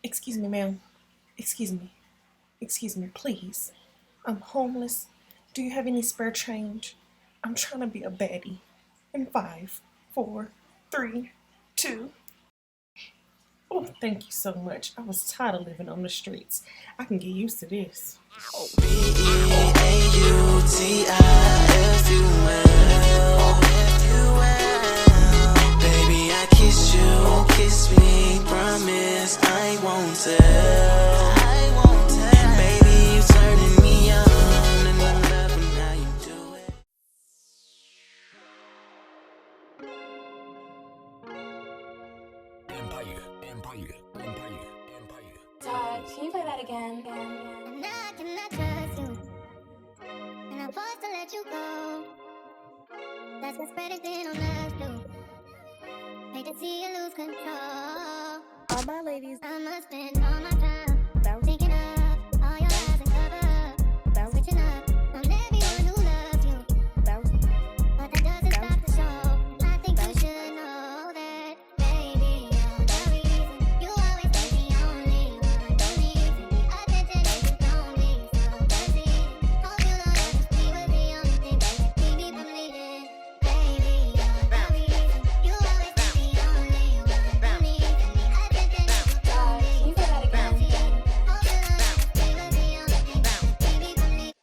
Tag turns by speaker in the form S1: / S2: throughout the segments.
S1: Excuse me, ma'am. Excuse me. Excuse me, please. I'm homeless. Do you have any spare change? I'm trying to be a baddie. In 5, 4, 3, 2. Oh, thank you so much. I was tired of living on the streets. I can get used to this.
S2: Baby, I kiss you, kiss me, promise I won't tell. And baby, you turning me on, and I'm loving how you do it.
S3: Todd, can you play that again?
S4: And I cannot trust you, and I'm forced to let you go. That's what's better than on us too. Hate to see you lose control.
S5: All my ladies,
S4: I must spend all my time thinking of all your lies and cover-up, switching up on everyone who loves you. But that doesn't stop the show. I think you should know that, baby, you're the reason. You always take the only one. Don't need to be attention if you don't be so busy. Hope you know that this was the only thing that can keep me from leaving. Baby, you're the reason. You always take the only one. Don't need to be attention if you don't
S3: Todd, can you play that again?
S4: hope you know that this was the only thing that can keep me from leaving.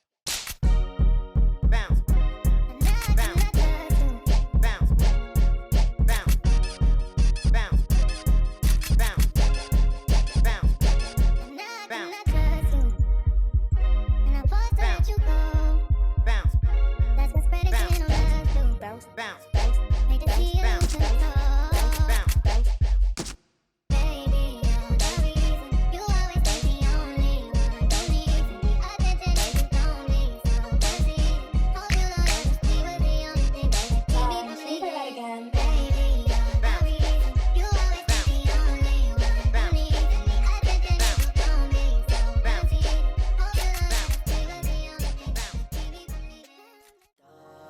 S2: Bounce,
S4: And I cannot trust you.
S2: bounce, bounce, bounce, bounce, bounce,
S4: And I cannot trust you. And I'm forced to let you go.
S2: bounce,
S4: That's what's better than on us too.
S2: bounce,
S4: Hate to see you lose control.
S2: bounce.
S4: Baby, you're the reason. You always take the only one. Don't need to be attention if you don't be so busy. Hope you know that this was the only thing that can keep
S3: Todd,
S4: me from
S3: can you play that
S4: leaving.
S3: again?
S4: Baby, you're the reason. You always take the only one. Don't need to be attention if you don't be so busy. Hope you know that this was the only thing that can keep me from leaving.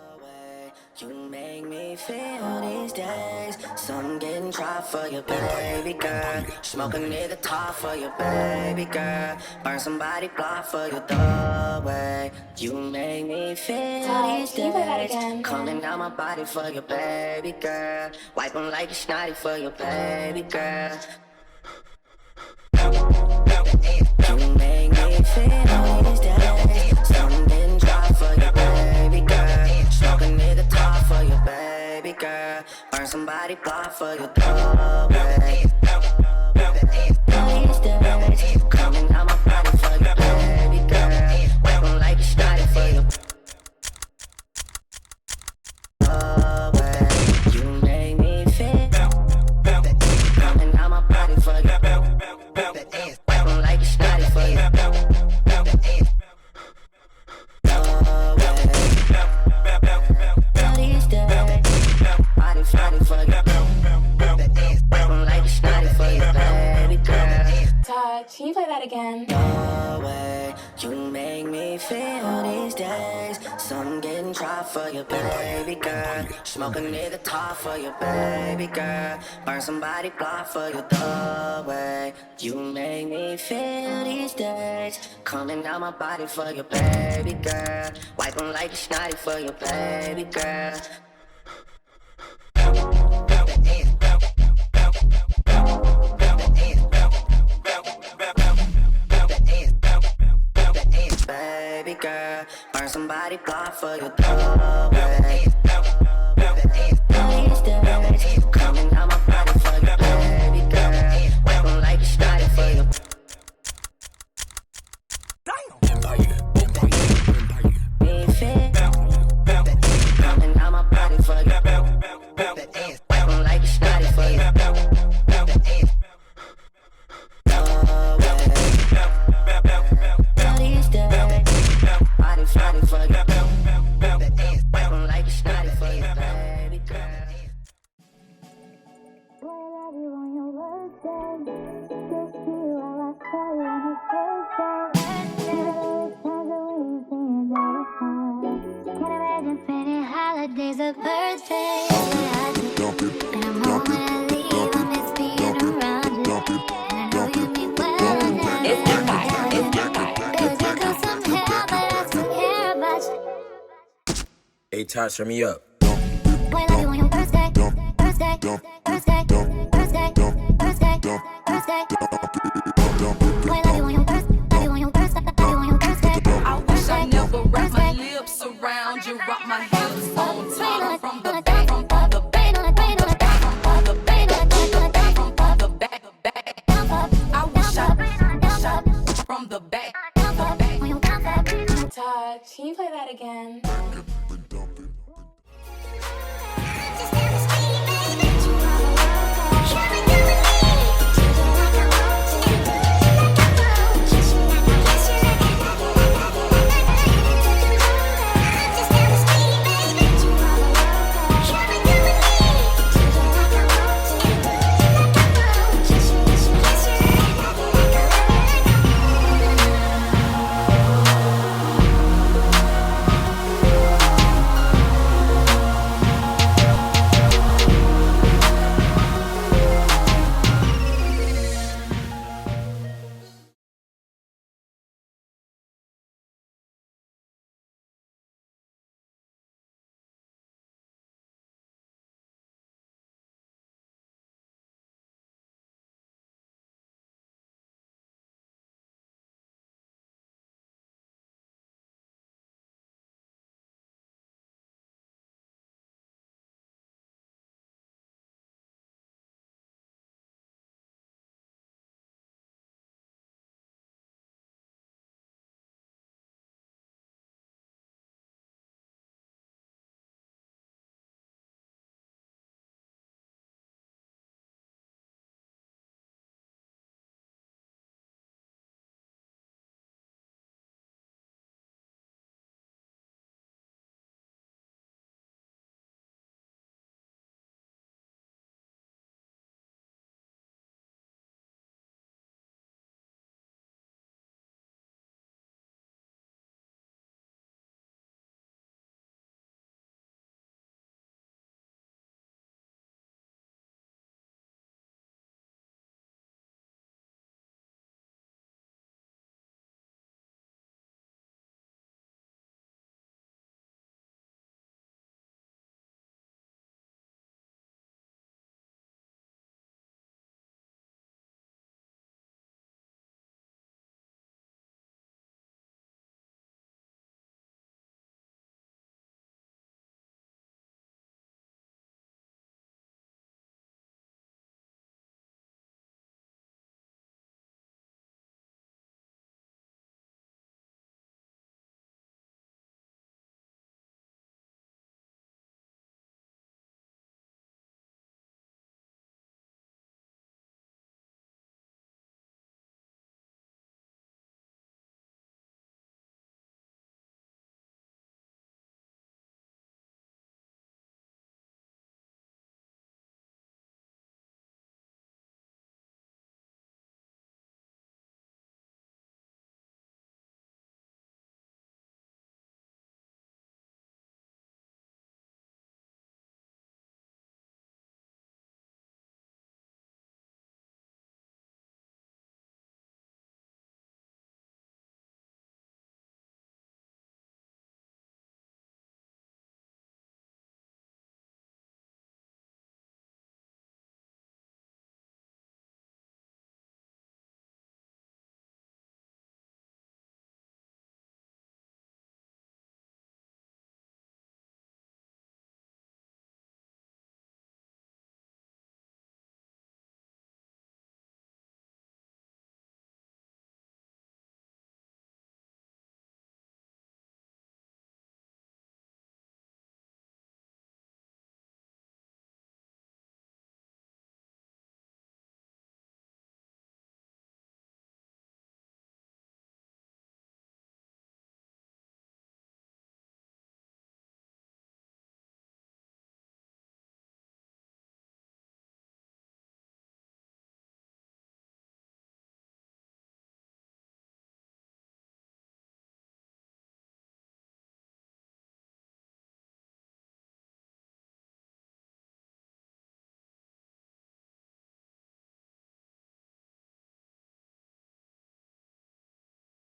S2: The way you make me feel these days. Some getting dry for your baby girl. Smoke a nigga top for your baby girl. Burn somebody block for you. The way you make me feel
S3: Todd,
S2: these
S3: can you play that
S2: days.
S3: again?
S2: Coming down my body for your baby girl. Wipe 'em like a snotty for your baby girl. You make me feel these days. Some getting dry for your baby girl. Smoke a nigga top for your baby girl. Burn somebody block for your way. These days, coming out my body for your baby girl. Wipe 'em like a snotty for your way. You make me feel coming out my body for your wipe 'em like a snotty for your these days, body for your wipe 'em like a snotty for your baby girl.
S3: Todd, can you play that again?
S2: The way you make me feel these days. Some getting dry for your baby girl. Smoke a nigga top for your baby girl. Burn somebody block for you. The way you make me feel these days. Coming down my body for your baby girl. Wipe 'em like a snotty for your baby girl. Baby girl, burn somebody block for your way. These days, coming out my body for your baby girl. Wipe 'em like a snotty for your me feel coming out my body for your wipe 'em like a snotty for your these days, body for your wipe 'em like a snotty for your baby girl.
S4: Boy, I love you on your birthday. Just you, I saw you on his birthday. Never times that we were seeing all the time. Can't imagine spending holidays or birthdays. And I'm home when I leave. I miss being around you. And I know you
S5: Todd, turn me up.
S4: Boy, I love you on your birthday, birthday, birthday, birthday, birthday, birthday.